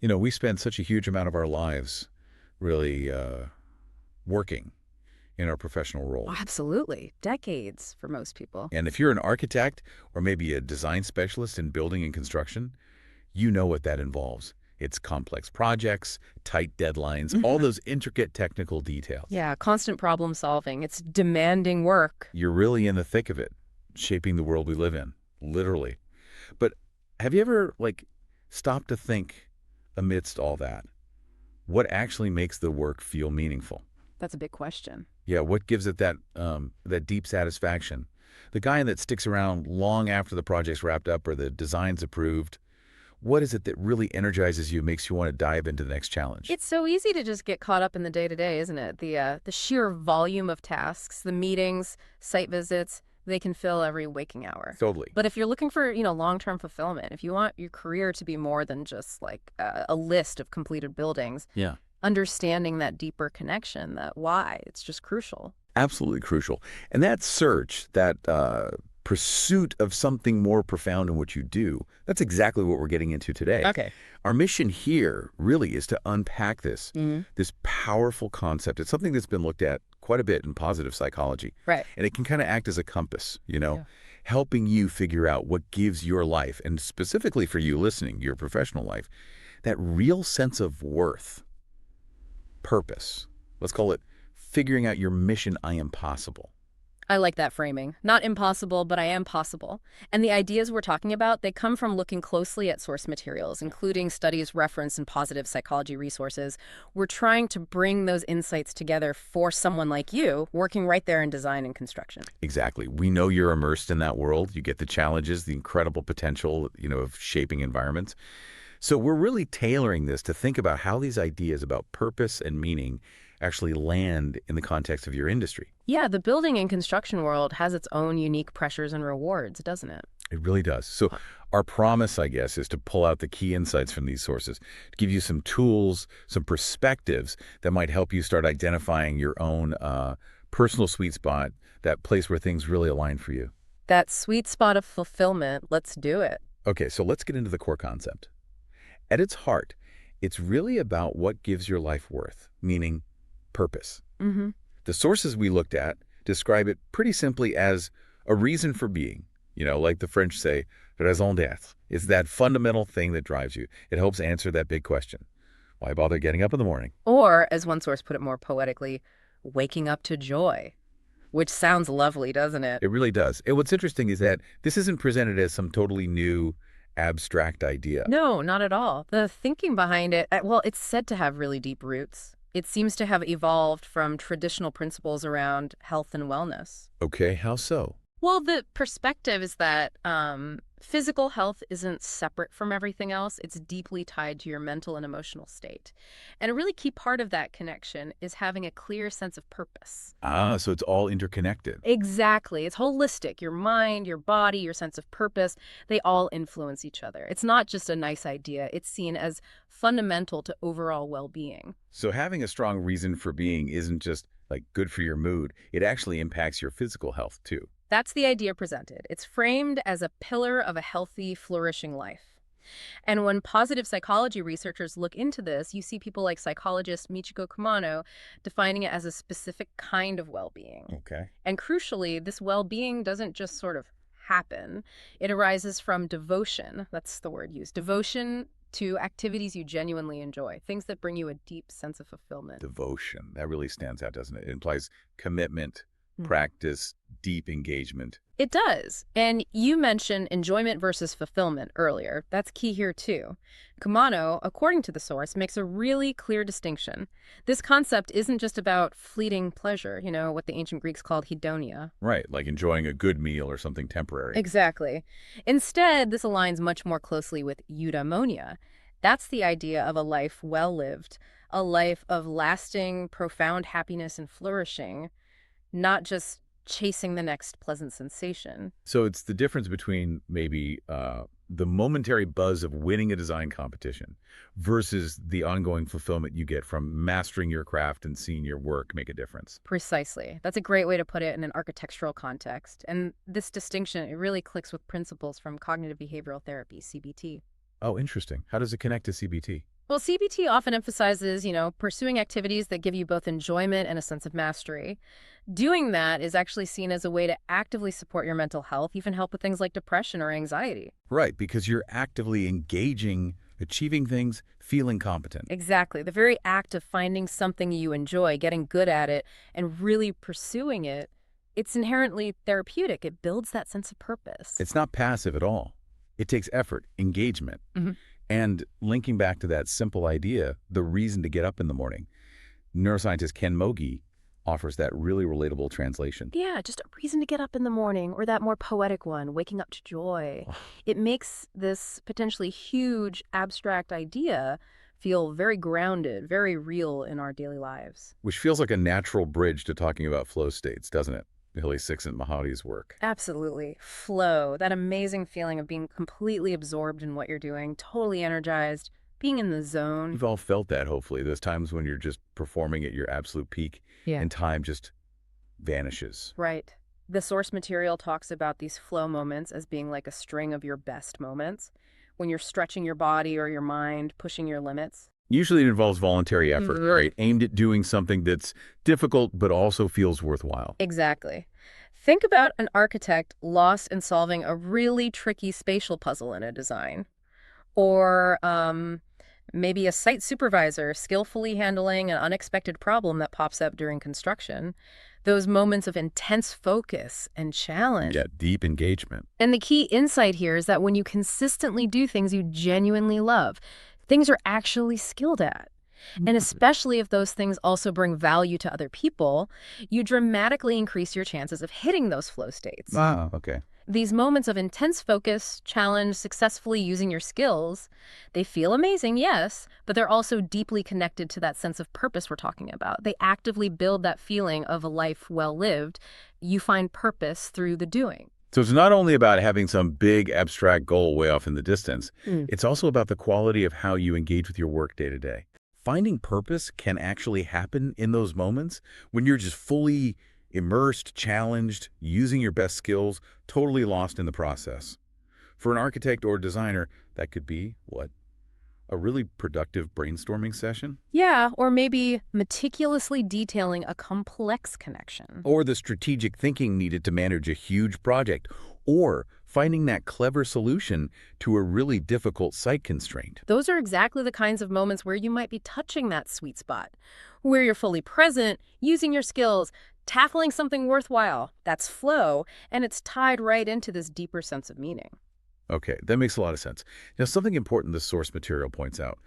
We spend such a huge amount of our lives really working in our professional Oh, roles. absolutely. Decades for most people. And if you're an architect or maybe a design specialist in building and construction, you know what that involves. It's complex projects, tight deadlines, all Mhm. those intricate technical details. Yeah, constant problem solving. It's demanding work. You're really in the thick of it, shaping the world we live in, literally. But have you ever, stopped to think amidst all that, what actually makes the work feel meaningful? That's a big question. Yeah, what gives it that deep satisfaction? The guy that sticks around long after the project's wrapped up or the design's approved, what is it that really energizes you, makes you want to dive into the next challenge? It's so easy to just get caught up in the day-to-day, isn't it? The sheer volume of tasks, the meetings, site visits, they can fill every waking hour. Totally. But if you're looking for, long-term fulfillment, if you want your career to be more than just like a list of completed buildings, Yeah. understanding that deeper connection, that why, it's just crucial. Absolutely crucial. And that search, that pursuit of something more profound in what you do, that's exactly what we're getting into today. Okay. Our mission here really is to unpack Hmm. this powerful concept. It's something that's been looked at quite a bit in positive psychology. Right. And it can kind of act as a compass, Yeah. helping you figure out what gives your life, and specifically for you listening, your professional life, that real sense of worth, purpose. Let's call it figuring out your mission I am possible. I like that framing. Not impossible, but I am possible. And the ideas we're talking about, they come from looking closely at source materials, including studies referenced in positive psychology resources. We're trying to bring those insights together for someone like you, working right there in design and construction. Exactly. We know you're immersed in that world. You get the challenges, the incredible potential, of shaping environments. So we're really tailoring this to think about how these ideas about purpose and meaning actually land in the context of your industry. Yeah, the building and construction world has its own unique pressures and rewards, doesn't it? It really does. So our promise, I guess, is to pull out the key insights from these sources, to give you some tools, some perspectives that might help you start identifying your own personal sweet spot, that place where things really align for you. That sweet spot of fulfillment, let's do it. Okay, so let's get into the core concept. At its heart, it's really about what gives your life worth, meaning purpose. Mm-hmm. The sources we looked at describe it pretty simply as a reason for being. Like the French say, raison d'être. It's that fundamental thing that drives you. It helps answer that big question. Why bother getting up in the morning? Or, as one source put it more poetically, waking up to joy. Which sounds lovely, doesn't it? It really does. And what's interesting is that this isn't presented as some totally new, abstract idea. No, not at all. The thinking behind it, well, it's said to have really deep roots. It seems to have evolved from traditional principles around health and wellness. Okay, how so? Well, the perspective is that physical health isn't separate from everything else. It's deeply tied to your mental and emotional state. And a really key part of that connection is having a clear sense of purpose. Ah, so it's all interconnected. Exactly. It's holistic. Your mind, your body, your sense of purpose, they all influence each other. It's not just a nice idea. It's seen as fundamental to overall well-being. So having a strong reason for being isn't just good for your mood. It actually impacts your physical health too. That's the idea presented. It's framed as a pillar of a healthy, flourishing life. And when positive psychology researchers look into this, you see people like psychologist Michiko Kumano defining it as a specific kind of well-being. Okay. And crucially, this well-being doesn't just sort of happen. It arises from devotion. That's the word used. Devotion to activities you genuinely enjoy, things that bring you a deep sense of fulfillment. Devotion. That really stands out, doesn't it? It implies commitment, Hmm. practice, deep engagement. It does. And you mentioned enjoyment versus fulfillment earlier. That's key here too. Kumano, according to the source, makes a really clear distinction. This concept isn't just about fleeting pleasure, what the ancient Greeks called hedonia. Right, like enjoying a good meal or something temporary. Exactly. Instead, this aligns much more closely with eudaimonia. That's the idea of a life well lived, a life of lasting, profound happiness and flourishing, not just chasing the next pleasant sensation. So it's the difference between maybe the momentary buzz of winning a design competition versus the ongoing fulfillment you get from mastering your craft and seeing your work make a difference. Precisely. That's a great way to put it in an architectural context. And this distinction, it really clicks with principles from cognitive behavioral therapy, CBT. Oh, interesting. How does it connect to CBT? Well, CBT often emphasizes, pursuing activities that give you both enjoyment and a sense of mastery. Doing that is actually seen as a way to actively support your mental health, even help with things like depression or anxiety. Right, because you're actively engaging, achieving things, feeling competent. Exactly. The very act of finding something you enjoy, getting good at it, and really pursuing it, it's inherently therapeutic. It builds that sense of purpose. It's not passive at all. It takes effort, engagement. Mhm. And linking back to that simple idea, the reason to get up in the morning, neuroscientist Ken Mogi offers that really relatable translation. Yeah, just a reason to get up in the morning, or that more poetic one, waking up to joy. It makes this potentially huge abstract idea feel very grounded, very real in our daily lives. Which feels like a natural bridge to talking about flow states, doesn't it? Hilly Csikszentmihalyi's work. Absolutely. Flow, that amazing feeling of being completely absorbed in what you're doing, totally energized, being in the zone. We've all felt that, hopefully. Those times when you're just performing at your absolute peak Yeah. and time just vanishes. Right. The source material talks about these flow moments as being like a string of your best moments, when you're stretching your body or your mind, pushing your limits. Usually it involves voluntary effort, Mhm. right? Aimed at doing something that's difficult but also feels worthwhile. Exactly. Think about an architect lost in solving a really tricky spatial puzzle in a design. Or maybe a site supervisor skillfully handling an unexpected problem that pops up during construction. Those moments of intense focus and challenge. Yeah, deep engagement. And the key insight here is that when you consistently do things you genuinely love, things are actually skilled at. And especially if those things also bring value to other people, you dramatically increase your chances of hitting those flow states. Ah, okay. These moments of intense focus, challenge, successfully using your skills, they feel amazing, yes, but they're also deeply connected to that sense of purpose we're talking about. They actively build that feeling of a life well lived. You find purpose through the doing. So it's not only about having some big abstract goal way off in the distance, Mm. it's also about the quality of how you engage with your work day to day. Finding purpose can actually happen in those moments when you're just fully immersed, challenged, using your best skills, totally lost in the process. For an architect or designer, that could be, what? A really productive brainstorming session? Yeah, or maybe meticulously detailing a complex connection. Or the strategic thinking needed to manage a huge project, or finding that clever solution to a really difficult site constraint. Those are exactly the kinds of moments where you might be touching that sweet spot, where you're fully present, using your skills, tackling something worthwhile. That's flow, and it's tied right into this deeper sense of meaning. Okay, that makes a lot of sense. Now, something important the source material points out.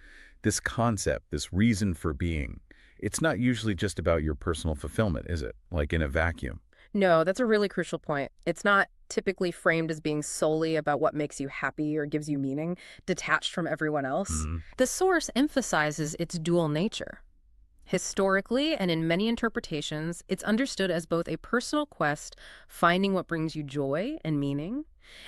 This concept, this reason for being, it's not usually just about your personal fulfillment, is it? Like in a vacuum. No, that's a really crucial point. It's not typically framed as being solely about what makes you happy or gives you meaning, detached from everyone else. Mhm. The source emphasizes its dual nature. Historically, and in many interpretations, it's understood as both a personal quest, finding what brings you joy and meaning,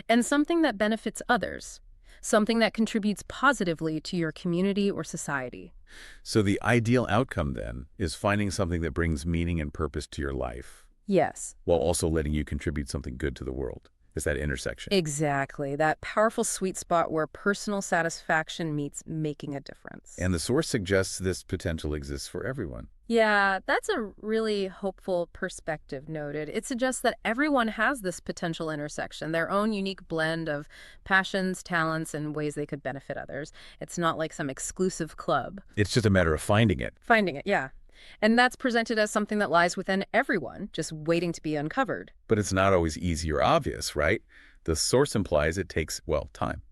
and something that benefits others, something that contributes positively to your community or society. So the ideal outcome, then, is finding something that brings meaning and purpose to your life, Yes, while also letting you contribute something good to the world. It's that intersection. exactly. That powerful sweet spot where personal satisfaction meets making a difference. And the source suggests this potential exists for everyone. Yeah, that's a really hopeful perspective noted. It suggests that everyone has this potential intersection, their own unique blend of passions, talents, and ways they could benefit others. It's not like some exclusive club. It's just a matter of finding it. Finding it, yeah. And that's presented as something that lies within everyone, just waiting to be uncovered. But it's not always easy or obvious, right? The source implies it takes, well, time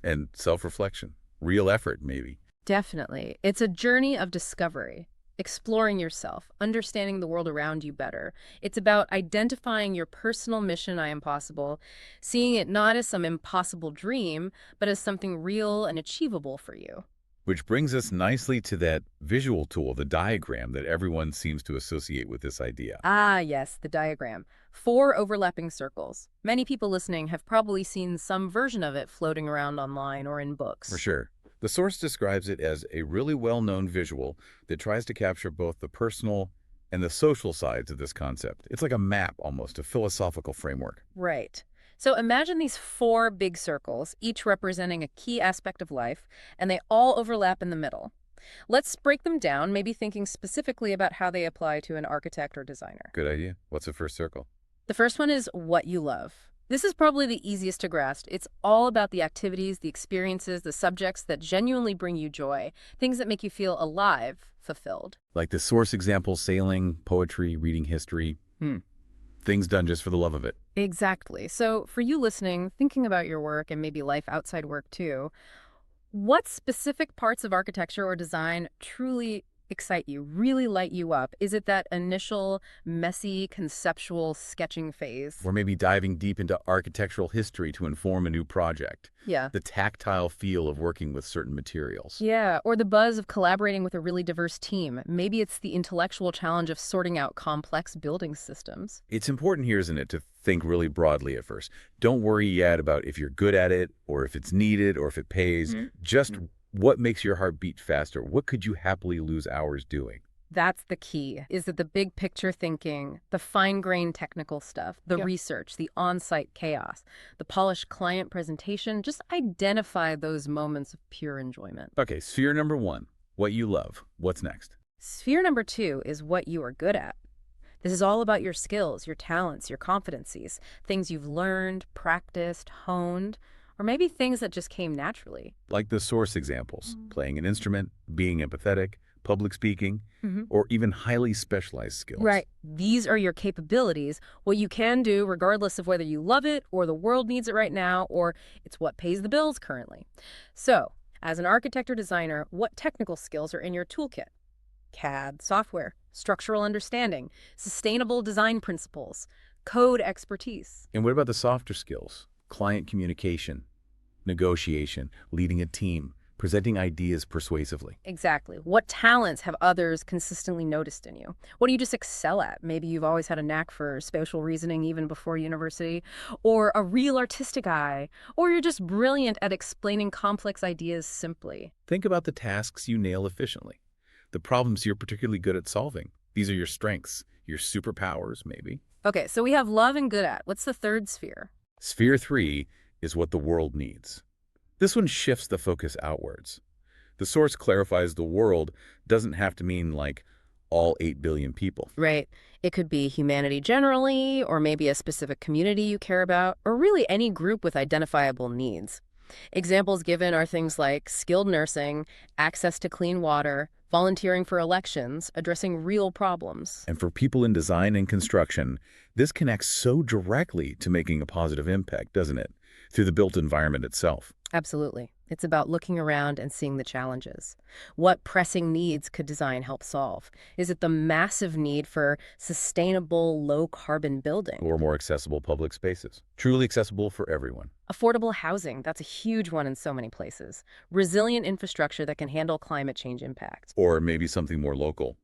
and self-reflection, real effort, maybe. Definitely. It's a journey of discovery, exploring yourself, understanding the world around you better. It's about identifying your personal mission, I am possible, seeing it not as some impossible dream, but as something real and achievable for you. Which brings us nicely to that visual tool, the diagram that everyone seems to associate with this idea. Ah, yes, the diagram. 4 overlapping circles. Many people listening have probably seen some version of it floating around online or in books. For sure. The source describes it as a really well-known visual that tries to capture both the personal and the social sides of this concept. It's like a map, almost, a philosophical framework. Right. So imagine these four big circles, each representing a key aspect of life, and they all overlap in the middle. Let's break them down, maybe thinking specifically about how they apply to an architect or designer. Good idea. What's the first circle? The first one is what you love. This is probably the easiest to grasp. It's all about the activities, the experiences, the subjects that genuinely bring you joy, things that make you feel alive, fulfilled. Like the source example, sailing, poetry, reading history. Things done just for the love of it. Exactly. So for you listening, thinking about your work and maybe life outside work too, what specific parts of architecture or design truly excite you, really light you up? Is it that initial, messy, conceptual sketching phase? Or maybe diving deep into architectural history to inform a new project. Yeah. The tactile feel of working with certain materials. Yeah, or the buzz of collaborating with a really diverse team. Maybe it's the intellectual challenge of sorting out complex building systems. It's important here, isn't it, to think really broadly at first. Don't worry yet about if you're good at it, or if it's needed, or if it pays. Just what makes your heart beat faster? What could you happily lose hours doing? That's the key, is that the big picture thinking, the fine-grained technical stuff, the research, the on-site chaos, the polished client presentation, just identify those moments of pure enjoyment. Okay, sphere number one, what you love. What's next? Sphere number two is what you are good at. This is all about your skills, your talents, your competencies, things you've learned, practiced, honed, or maybe things that just came naturally. Like the source examples, playing an instrument, being empathetic, public speaking, or even highly specialized skills. Right. These are your capabilities, what you can do regardless of whether you love it or the world needs it right now or it's what pays the bills currently. So, as an architect or designer, what technical skills are in your toolkit? CAD, software, structural understanding, sustainable design principles, code expertise. And what about the softer skills? Client communication, negotiation, leading a team, presenting ideas persuasively. Exactly. What talents have others consistently noticed in you? What do you just excel at? Maybe you've always had a knack for spatial reasoning even before university, or a real artistic eye, or you're just brilliant at explaining complex ideas simply. Think about the tasks you nail efficiently, the problems you're particularly good at solving. These are your strengths, your superpowers, maybe. Okay, so we have love and good at. What's the third sphere? Sphere 3 is what the world needs. This one shifts the focus outwards. The source clarifies the world doesn't have to mean like all 8 billion people. Right. It could be humanity generally, or maybe a specific community you care about, or really any group with identifiable needs. Examples given are things like skilled nursing, access to clean water, volunteering for elections, addressing real problems. And for people in design and construction, this connects so directly to making a positive impact, doesn't it? Through the built environment itself. Absolutely. It's about looking around and seeing the challenges. What pressing needs could design help solve? Is it the massive need for sustainable, low-carbon building? Or more accessible public spaces. Truly accessible for everyone. Affordable housing, that's a huge one in so many places. Resilient infrastructure that can handle climate change impacts. Or maybe something more local.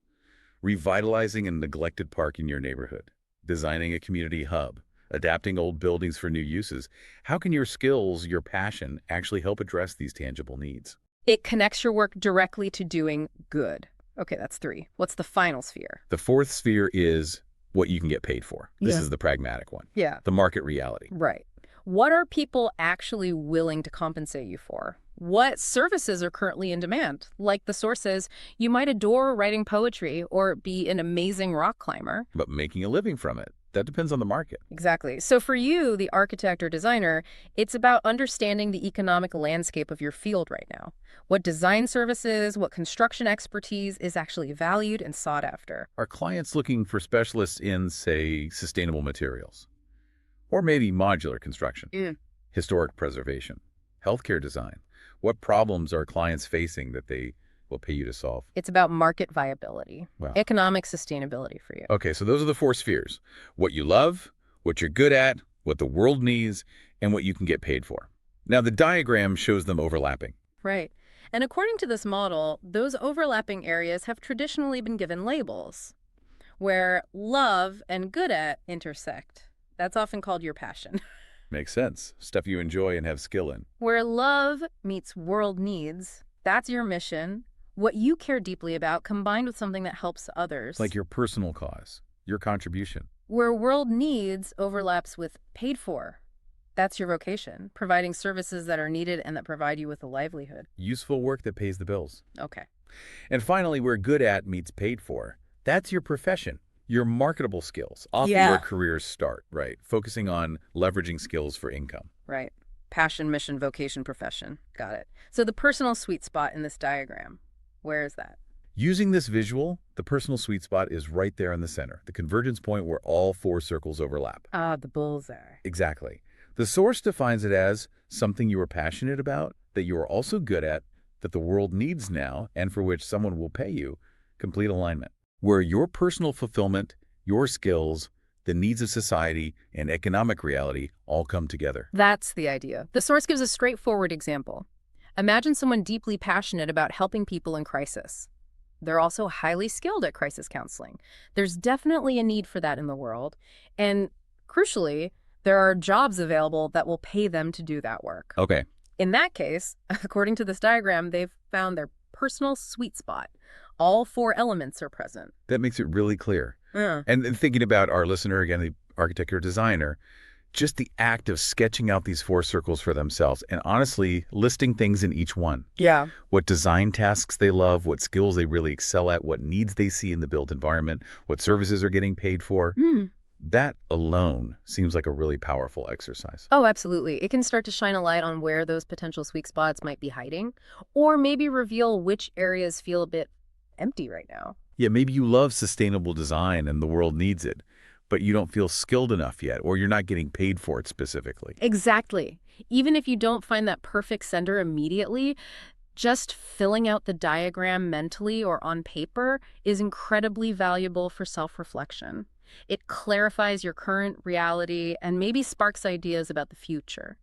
Revitalizing a neglected park in your neighborhood. Designing a community hub. Adapting old buildings for new uses. How can your skills, your passion, actually help address these tangible needs? It connects your work directly to doing good. Okay, that's 3. What's the final sphere? The fourth sphere is what you can get paid for. This is the pragmatic one. Yeah. The market reality. Right. What are people actually willing to compensate you for? What services are currently in demand? Like the source says, you might adore writing poetry or be an amazing rock climber. But making a living from it, that depends on the market. Exactly. So for you, the architect or designer, it's about understanding the economic landscape of your field right now. What design services, what construction expertise is actually valued and sought after. Are clients looking for specialists in, say, sustainable materials? Or maybe modular construction, historic preservation, healthcare design? What problems are clients facing that they will pay you to solve? It's about market viability, Wow. economic sustainability for you. Okay, so those are the 4 spheres. What you love, what you're good at, what the world needs, and what you can get paid for. Now, the diagram shows them overlapping. Right. And according to this model, those overlapping areas have traditionally been given labels, where love and good at intersect. That's often called your passion. Makes sense. Stuff you enjoy and have skill in. Where love meets world needs, that's your mission, what you care deeply about combined with something that helps others. Like your personal cause, your contribution. Where world needs overlaps with paid for, That's your vocation, providing services that are needed and that provide you with a livelihood. Useful work that pays the bills. Okay. And finally, where good at meets paid for. That's your profession, your marketable skills, often where Yeah. careers start, right? Focusing on leveraging skills for income. Right. Passion, mission, vocation, profession. Got it. So the personal sweet spot in this diagram, where is that? Using this visual, the personal sweet spot is right there in the center, the convergence point where all four circles overlap. Ah, the bullseye. Exactly. The source defines it as something you are passionate about, that you are also good at, that the world needs now, and for which someone will pay you. Complete alignment. Where your personal fulfillment, your skills, the needs of society, and economic reality all come together. That's the idea. The source gives a straightforward example. Imagine someone deeply passionate about helping people in crisis. They're also highly skilled at crisis counseling. There's definitely a need for that in the world. And crucially, there are jobs available that will pay them to do that work. Okay. In that case, according to this diagram, they've found their personal sweet spot. All four elements are present. That makes it really clear. Yeah. And thinking about our listener, again, the architect or designer, just the act of sketching out these four circles for themselves and honestly listing things in each one. Yeah. What design tasks they love, what skills they really excel at, what needs they see in the built environment, what services are getting paid for. That alone seems like a really powerful exercise. Oh, absolutely. It can start to shine a light on where those potential sweet spots might be hiding, or maybe reveal which areas feel a bit empty right now. Yeah, maybe you love sustainable design and the world needs it, but you don't feel skilled enough yet, or you're not getting paid for it specifically. Exactly. Even if you don't find that perfect center immediately, just filling out the diagram mentally or on paper is incredibly valuable for self-reflection. It clarifies your current reality and maybe sparks ideas about the future.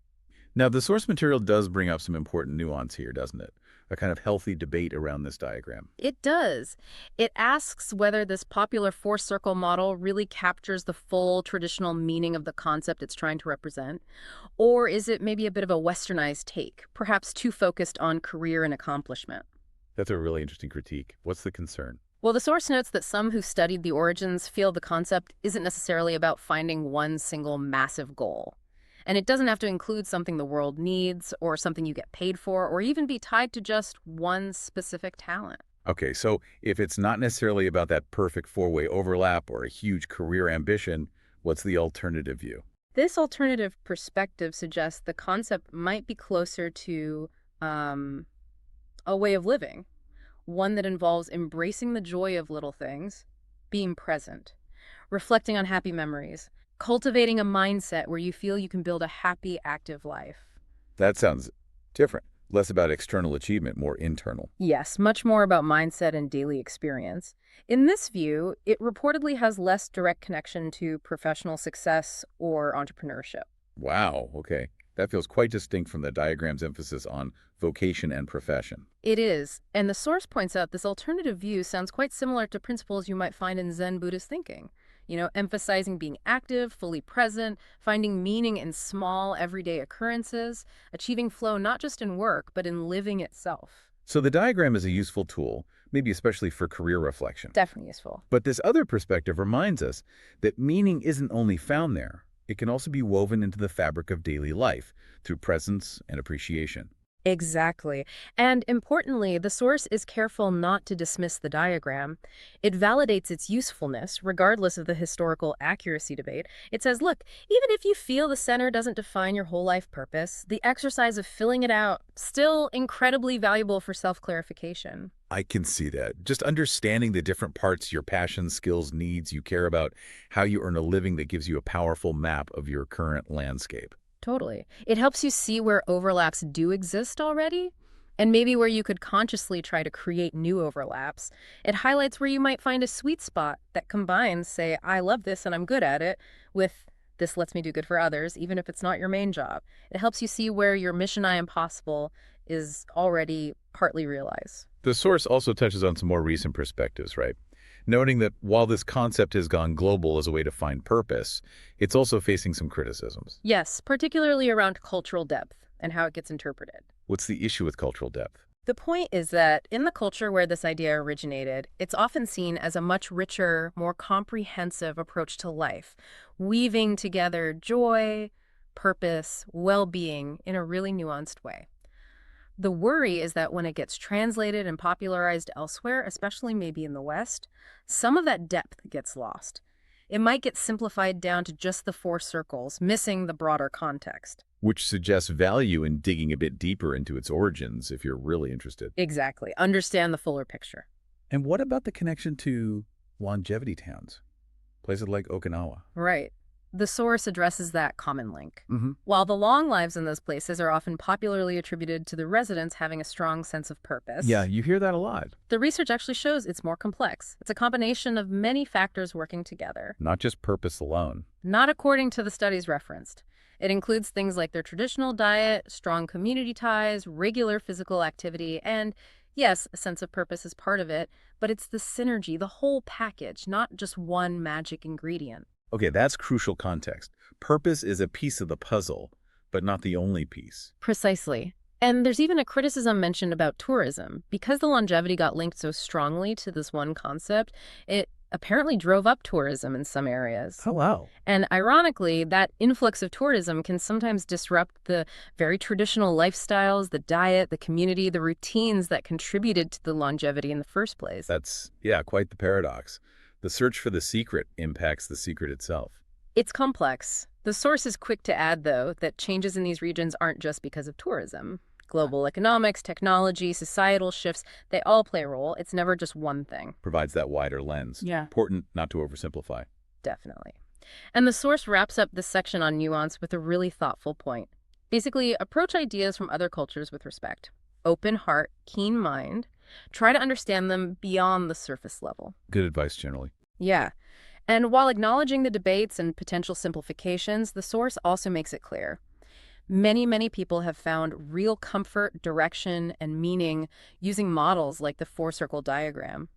Now, the source material does bring up some important nuance here, doesn't it? A kind of healthy debate around this diagram. It does. It asks whether this popular four-circle model really captures the full traditional meaning of the concept it's trying to represent, or is it maybe a bit of a westernized take, perhaps too focused on career and accomplishment? That's a really interesting critique. What's the concern? Well, the source notes that some who studied the origins feel the concept isn't necessarily about finding one single massive goal. And it doesn't have to include something the world needs or something you get paid for or even be tied to just one specific talent. Okay, so if it's not necessarily about that perfect four-way overlap or a huge career ambition, what's the alternative view? This alternative perspective suggests the concept might be closer to a way of living, one that involves embracing the joy of little things, being present, reflecting on happy memories, cultivating a mindset where you feel you can build a happy, active life. That sounds different. Less about external achievement, more internal. Yes, much more about mindset and daily experience. In this view, it reportedly has less direct connection to professional success or entrepreneurship. Wow, okay. That feels quite distinct from the diagram's emphasis on vocation and profession. It is, and the source points out this alternative view sounds quite similar to principles you might find in Zen Buddhist thinking. Emphasizing being active, fully present, finding meaning in small, everyday occurrences, achieving flow not just in work, but in living itself. So the diagram is a useful tool, maybe especially for career reflection. Definitely useful. But this other perspective reminds us that meaning isn't only found there. It can also be woven into the fabric of daily life through presence and appreciation. Exactly. And importantly, the source is careful not to dismiss the diagram. It validates its usefulness, regardless of the historical accuracy debate. It says, look, even if you feel the center doesn't define your whole life purpose, the exercise of filling it out still incredibly valuable for self-clarification. I can see that. Just understanding the different parts, your passions, skills, needs you care about, how you earn a living that gives you a powerful map of your current landscape. Totally. It helps you see where overlaps do exist already, and maybe where you could consciously try to create new overlaps. It highlights where you might find a sweet spot that combines, say, I love this and I'm good at it, with this lets me do good for others, even if it's not your main job. It helps you see where your mission I am possible is already partly realized. The source also touches on some more recent perspectives, right? Noting that while this concept has gone global as a way to find purpose, it's also facing some criticisms. Yes, particularly around cultural depth and how it gets interpreted. What's the issue with cultural depth? The point is that in the culture where this idea originated, it's often seen as a much richer, more comprehensive approach to life, weaving together joy, purpose, well-being in a really nuanced way. The worry is that when it gets translated and popularized elsewhere, especially maybe in the West, some of that depth gets lost. It might get simplified down to just the four circles, missing the broader context. Which suggests value in digging a bit deeper into its origins if you're really interested. Exactly. Understand the fuller picture. And what about the connection to longevity towns? Places like Okinawa. Right. The source addresses that common link. Mm-hmm. While the long lives in those places are often popularly attributed to the residents having a strong sense of purpose, Yeah, you hear that a lot. the research actually shows it's more complex. It's a combination of many factors working together. Not just purpose alone. Not according to the studies referenced. It includes things like their traditional diet, strong community ties, regular physical activity, and yes, a sense of purpose is part of it, but it's the synergy, the whole package, not just one magic ingredient. Okay, that's crucial context. Purpose is a piece of the puzzle, but not the only piece. Precisely. And there's even a criticism mentioned about tourism. Because the longevity got linked so strongly to this one concept, it apparently drove up tourism in some areas. Oh, wow. And ironically, that influx of tourism can sometimes disrupt the very traditional lifestyles, the diet, the community, the routines that contributed to the longevity in the first place. That's, yeah, quite the paradox. The search for the secret impacts the secret itself. It's complex. The source is quick to add, though, that changes in these regions aren't just because of tourism. Global economics, technology, societal shifts, they all play a role. It's never just one thing. Provides that wider lens. Yeah. Important not to oversimplify. Definitely. And the source wraps up this section on nuance with a really thoughtful point. Basically, approach ideas from other cultures with respect. Open heart, keen mind. Try to understand them beyond the surface level. Good advice generally. Yeah. And while acknowledging the debates and potential simplifications, the source also makes it clear. Many people have found real comfort, direction, and meaning using models like the four-circle diagram.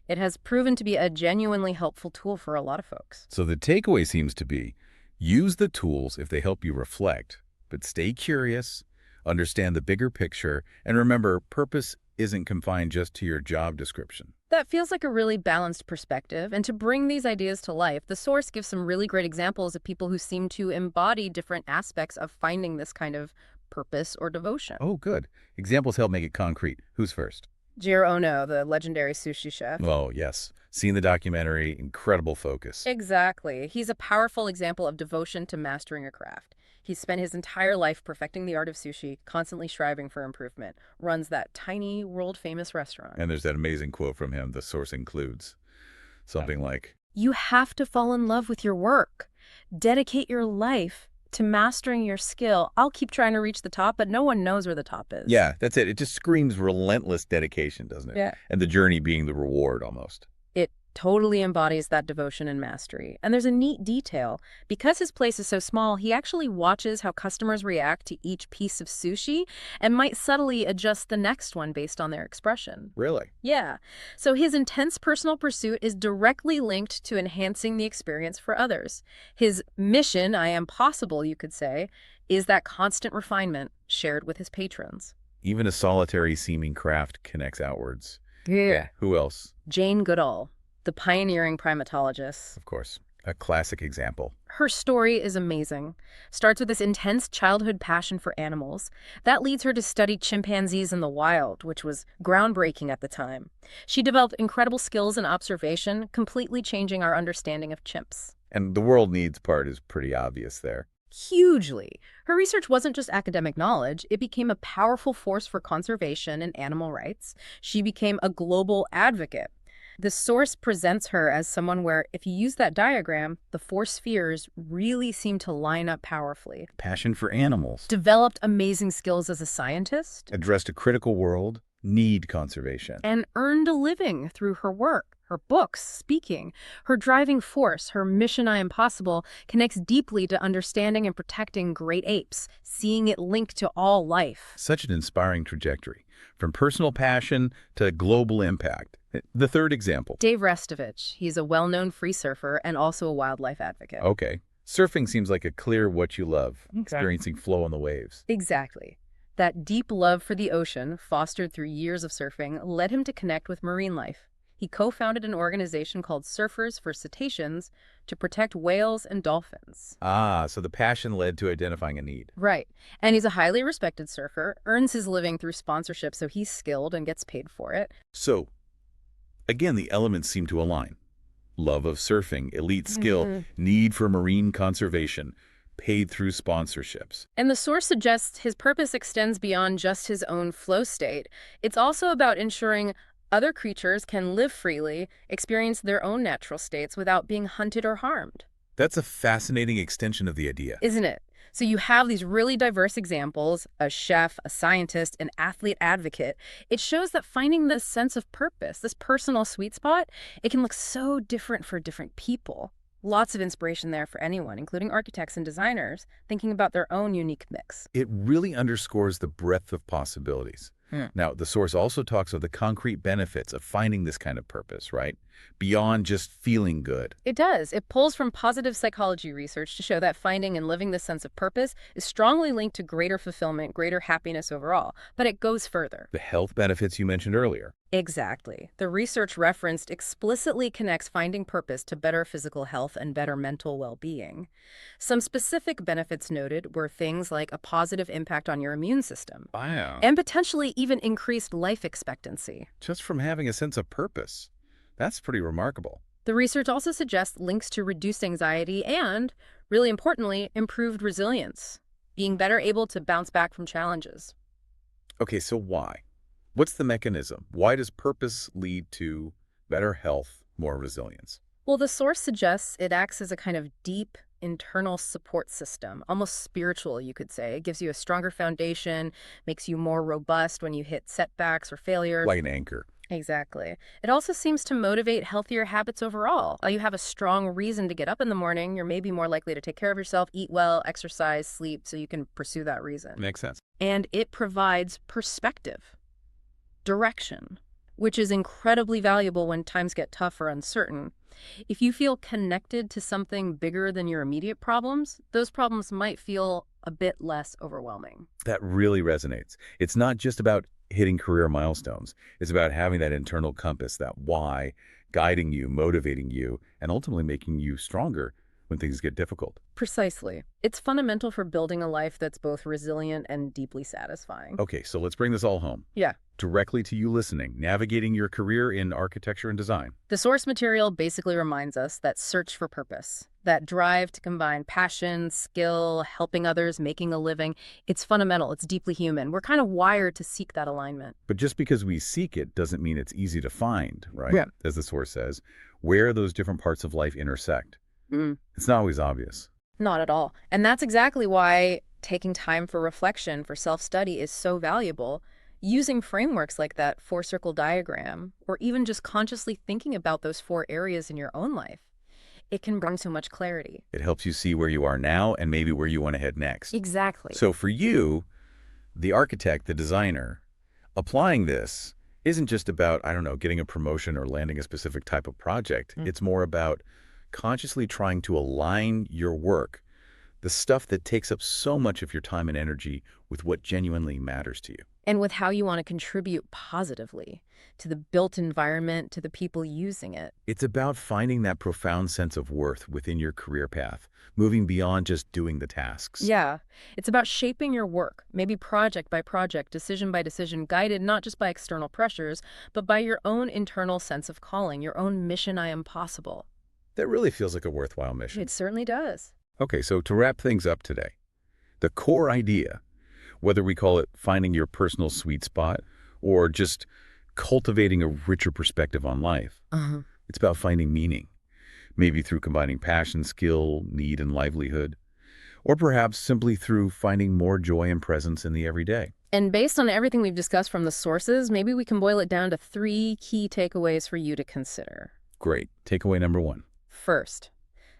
It has proven to be a genuinely helpful tool for a lot of folks. So the takeaway seems to be, use the tools if they help you reflect, but stay curious, understand the bigger picture, and remember, purpose isn't confined just to your job description. That feels like a really balanced perspective, and to bring these ideas to life, the source gives some really great examples of people who seem to embody different aspects of finding this kind of purpose or devotion. Oh, good. Examples help make it concrete. Who's first? Jiro Ono, the legendary sushi chef. Oh, yes. Seen the documentary, incredible focus. Exactly. He's a powerful example of devotion to mastering a craft. He's spent his entire life perfecting the art of sushi, constantly striving for improvement, runs that tiny, world-famous restaurant. And there's that amazing quote from him, the source includes something like, "You have to fall in love with your work. Dedicate your life to mastering your skill. I'll keep trying to reach the top, but no one knows where the top is." yeah, that's it. It just screams relentless dedication, doesn't it? Yeah. And the journey being the reward almost. It totally embodies that devotion and mastery. And there's a neat detail. Because his place is so small, he actually watches how customers react to each piece of sushi and might subtly adjust the next one based on their expression. Really? Yeah. So his intense personal pursuit is directly linked to enhancing the experience for others. His mission, I am possible, you could say, is that constant refinement shared with his patrons. Even a solitary seeming craft connects outwards. Yeah. Who else? Jane Goodall, the pioneering primatologist. Of course. A classic example. Her story is amazing. Starts with this intense childhood passion for animals. That leads her to study chimpanzees in the wild, which was groundbreaking at the time. She developed incredible skills in observation, completely changing our understanding of chimps. And the world needs part is pretty obvious there. Hugely. Her research wasn't just academic knowledge, it became a powerful force for conservation and animal rights. She became a global advocate. The source presents her as someone where, if you use that diagram, the four spheres really seem to line up powerfully. Passion for animals. Developed amazing skills as a scientist. Addressed a critical world, need conservation. And earned a living through her work, her books, speaking. Her driving force, her mission I am possible, connects deeply to understanding and protecting great apes, seeing it linked to all life. Such an inspiring trajectory, from personal passion to global impact. The third example. Dave Restovich. He's a well-known free surfer and also a wildlife advocate. Okay. Surfing seems like a clear what you love, experiencing flow on the waves. Exactly. That deep love for the ocean, fostered through years of surfing, led him to connect with marine life. He co-founded an organization called Surfers for Cetaceans to protect whales and dolphins. Ah, so the passion led to identifying a need. Right. And he's a highly respected surfer, earns his living through sponsorship, so he's skilled and gets paid for it. So, again, the elements seem to align. Love of surfing, elite skill, need for marine conservation, paid through sponsorships. And the source suggests his purpose extends beyond just his own flow state. It's also about ensuring other creatures can live freely, experience their own natural states without being hunted or harmed. That's a fascinating extension of the idea. Isn't it? So you have these really diverse examples, a chef, a scientist, an athlete advocate. It shows that finding this sense of purpose, this personal sweet spot, it can look so different for different people. Lots of inspiration there for anyone, including architects and designers, thinking about their own unique mix. It really underscores the breadth of possibilities. Now, the source also talks of the concrete benefits of finding this kind of purpose, right? Beyond just feeling good. It does. It pulls from positive psychology research to show that finding and living this sense of purpose is strongly linked to greater fulfillment, greater happiness overall. But it goes further. The health benefits you mentioned earlier. Exactly. The research referenced explicitly connects finding purpose to better physical health and better mental well-being. Some specific benefits noted were things like a positive impact on your immune system Wow. and potentially even increased life expectancy. Just from having a sense of purpose. That's pretty remarkable. The research also suggests links to reduced anxiety and, really importantly, improved resilience, being better able to bounce back from challenges. Okay, so why? What's the mechanism? Why does purpose lead to better health, more resilience? Well, the source suggests it acts as a kind of deep internal support system, almost spiritual, you could say. It gives you a stronger foundation, makes you more robust when you hit setbacks or failures. Like an anchor. Exactly. It also seems to motivate healthier habits overall. You have a strong reason to get up in the morning. You're maybe more likely to take care of yourself, eat well, exercise, sleep, so you can pursue that reason. Makes sense. And it provides perspective, direction, which is incredibly valuable when times get tough or uncertain. If you feel connected to something bigger than your immediate problems, those problems might feel a bit less overwhelming. That really resonates. It's not just about hitting career milestones. It's about having that internal compass, that why, guiding you, motivating you, and ultimately making you stronger when things get difficult. Precisely. It's fundamental for building a life that's both resilient and deeply satisfying. Okay, so let's bring this all home. Yeah. Directly to you listening, navigating your career in architecture and design. The source material basically reminds us that search for purpose, that drive to combine passion, skill, helping others, making a living, it's fundamental, it's deeply human. We're kind of wired to seek that alignment. But just because we seek it doesn't mean it's easy to find, right? Yeah. As the source says, where those different parts of life intersect. It's not always obvious. Not at all. And that's exactly why taking time for reflection, for self-study is so valuable. Using frameworks like that four-circle diagram, or even just consciously thinking about those four areas in your own life, it can bring so much clarity. It helps you see where you are now and maybe where you want to head next. Exactly. So for you, the architect, the designer, applying this isn't just about, I don't know, getting a promotion or landing a specific type of project. It's more about consciously trying to align your work, the stuff that takes up so much of your time and energy, with what genuinely matters to you. And with how you want to contribute positively to the built environment, to the people using it. It's about finding that profound sense of worth within your career path, moving beyond just doing the tasks. Yeah, it's about shaping your work, maybe project by project, decision by decision, guided not just by external pressures, but by your own internal sense of calling, your own mission I am possible. That really feels like a worthwhile mission. It certainly does. Okay, so to wrap things up today, the core idea, whether we call it finding your personal sweet spot or just cultivating a richer perspective on life, it's about finding meaning, maybe through combining passion, skill, need, and livelihood, or perhaps simply through finding more joy and presence in the everyday. And based on everything we've discussed from the sources, maybe we can boil it down to 3 key takeaways for you to consider. Great. Takeaway number 1. First,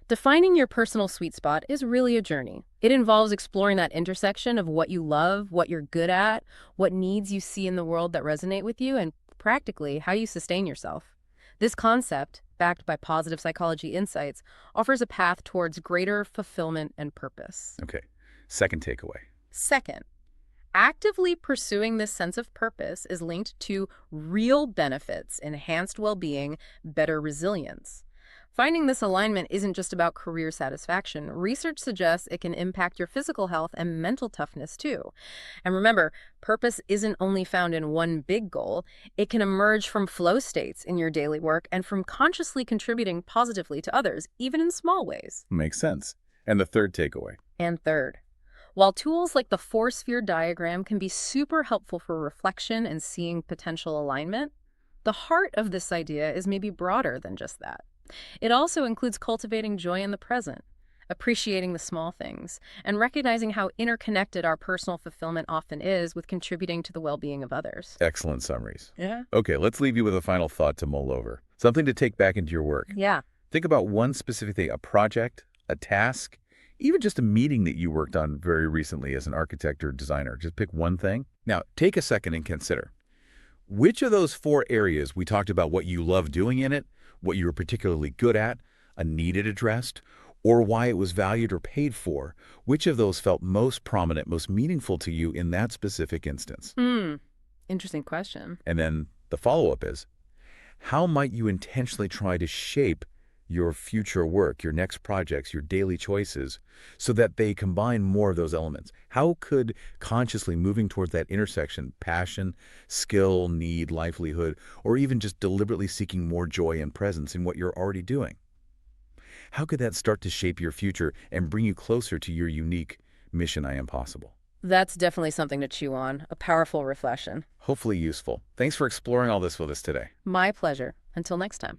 defining your personal sweet spot is really a journey. It involves exploring that intersection of what you love, what you're good at, what needs you see in the world that resonate with you, and practically how you sustain yourself. This concept, backed by positive psychology insights, offers a path towards greater fulfillment and purpose. Okay. Second takeaway. Second, Actively pursuing this sense of purpose is linked to real benefits, enhanced well-being, better resilience. Finding this alignment isn't just about career satisfaction. Research suggests it can impact your physical health and mental toughness too. And remember, purpose isn't only found in one big goal. It can emerge from flow states in your daily work and from consciously contributing positively to others, even in small ways. Makes sense. And the third takeaway. And third, while tools like the four-sphere diagram can be super helpful for reflection and seeing potential alignment, the heart of this idea is maybe broader than just that. It also includes cultivating joy in the present, appreciating the small things, and recognizing how interconnected our personal fulfillment often is with contributing to the well-being of others. Excellent summaries. Yeah. Okay, let's leave you with a final thought to mull over. Something to take back into your work. Yeah. Think about one specific thing, a project, a task, even just a meeting that you worked on very recently as an architect or designer. Just pick one thing. Now, take a second and consider. Which of those four areas we talked about, what you love doing in it, what you were particularly good at, a need it addressed, or why it was valued or paid for, which of those felt most prominent, most meaningful to you in that specific instance? Interesting question. And then the follow-up is, how might you intentionally try to shape your future work, your next projects, your daily choices, so that they combine more of those elements? How could consciously moving towards that intersection, passion, skill, need, livelihood, or even just deliberately seeking more joy and presence in what you're already doing, how could that start to shape your future and bring you closer to your unique mission, I am possible? That's definitely something to chew on, a powerful reflection. Hopefully useful. Thanks for exploring all this with us today. My pleasure. Until next time.